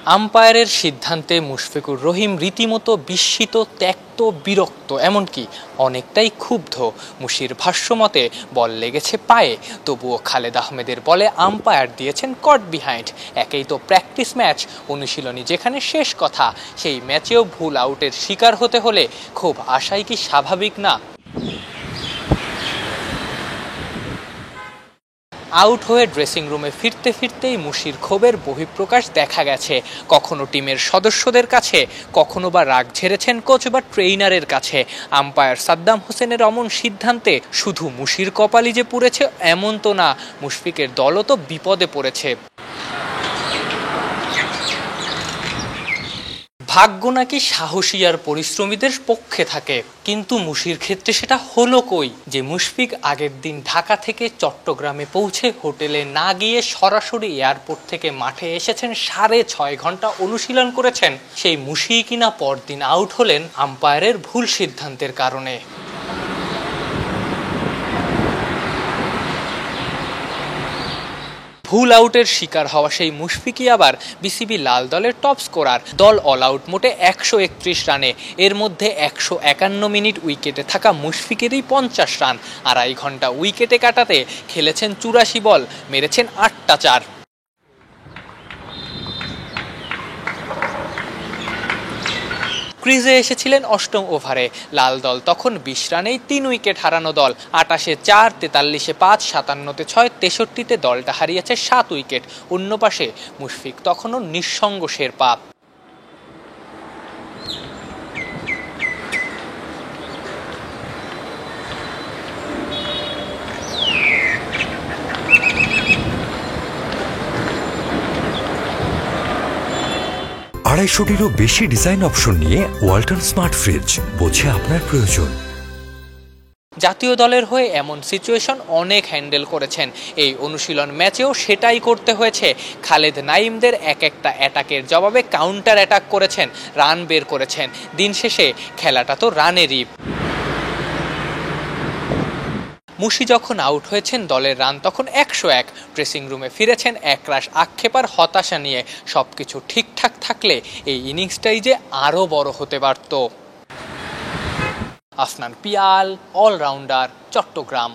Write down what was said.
আম্পায়ারের সিদ্ধান্তে মুশফিকুর রহিম রীতিমতো বিস্মিত, ত্যক্ত, বিরক্ত, এমনকি অনেকটাই ক্ষুব্ধ। মুশির ভাষ্যমতে বল লেগেছে পায়ে, তবুও খালেদ আহমেদের বলে আম্পায়ার দিয়েছেন কট বিহাইন্ড। একেই তো প্র্যাকটিস ম্যাচ, অনুশীলনী যেখানে শেষ কথা, সেই ম্যাচেও ভুল আউটের শিকার হতে হলে খুব আশাই কি স্বাভাবিক না? আউট হয়ে ড্রেসিং রুমে ফিরতে ফিরতেই মুশির ক্ষোভের বহিঃপ্রকাশ দেখা গেছে। কখনো টিমের সদস্যদের কাছে, কখনো বা রাগ ঝেড়েছেন কোচ বা ট্রেইনারের কাছে। আম্পায়ার সাদ্দাম হোসেনের অমন সিদ্ধান্তে শুধু মুশির কপালই যে পুড়েছে এমন তো না, মুশফিকের দলও তো বিপদে পড়েছে। ভাগ্য নাকি সাহসী আর পরিশ্রমীদের পক্ষে থাকে, কিন্তু মুশির ক্ষেত্রে সেটা হলো কই? যে মুশফিক আগের দিন ঢাকা থেকে চট্টগ্রামে পৌঁছে হোটেলে না গিয়ে সরাসরি এয়ারপোর্ট থেকে মাঠে এসেছেন, 6.5 ঘন্টা অনুশীলন করেছেন, সেই মুশি কিনা পরদিন আউট হলেন আম্পায়ারের ভুল সিদ্ধান্তের কারণে। ভুল আউটের শিকার হওয়া সেই মুশফিকই আবার বিসিবি লাল দলের টপ স্কোরার। দল অল আউট মোটে 131 রানে, এর মধ্যে 151 মিনিট উইকেটে থাকা মুশফিকেরই 50 রান। 2.5 ঘন্টা উইকেটে কাটাতে খেলেছেন 84 বল, মেরেছেন 8টা 4। ক্রিজে এসেছিলেন 8ম ওভারে। লাল দল তখন 20 রানেই 3 উইকেট হারানো দল। 28-এ 4, 43-এ 5, 57-তে 6, 63-তে দলটা হারিয়েছে 7 উইকেট। অন্য পাশে মুশফিক তখনও নিঃসঙ্গ শেরপা। আড়াইশোটিরও বেশি ডিজাইন অপশন নিয়ে ওয়ালটন স্মার্ট ফ্রিজ, বোঝে আপনার প্রয়োজন। জাতীয় দলের হয়ে এমন সিচুয়েশন অনেক হ্যান্ডেল করেছেন, এই অনুশীলন ম্যাচেও সেটাই করতে হয়েছে। খালেদ নাইমদের এক একটা অ্যাটাকের জবাবে কাউন্টার অ্যাটাক করেছেন, রান বের করেছেন। দিন শেষে খেলাটা তো রানেরই। মুশি যখন আউট হয়েছেন দলের রান তখন 101। ড্রেসিং রুমে ফিরেছেন একরাশ আক্ষেপ আর হতাশা নিয়ে। সবকিছু ঠিকঠাক থাকলে এই ইনিংসটাই যে আরও বড় হতে পারত। আফনান পিয়াল, অলরাউন্ডার, চট্টগ্রাম।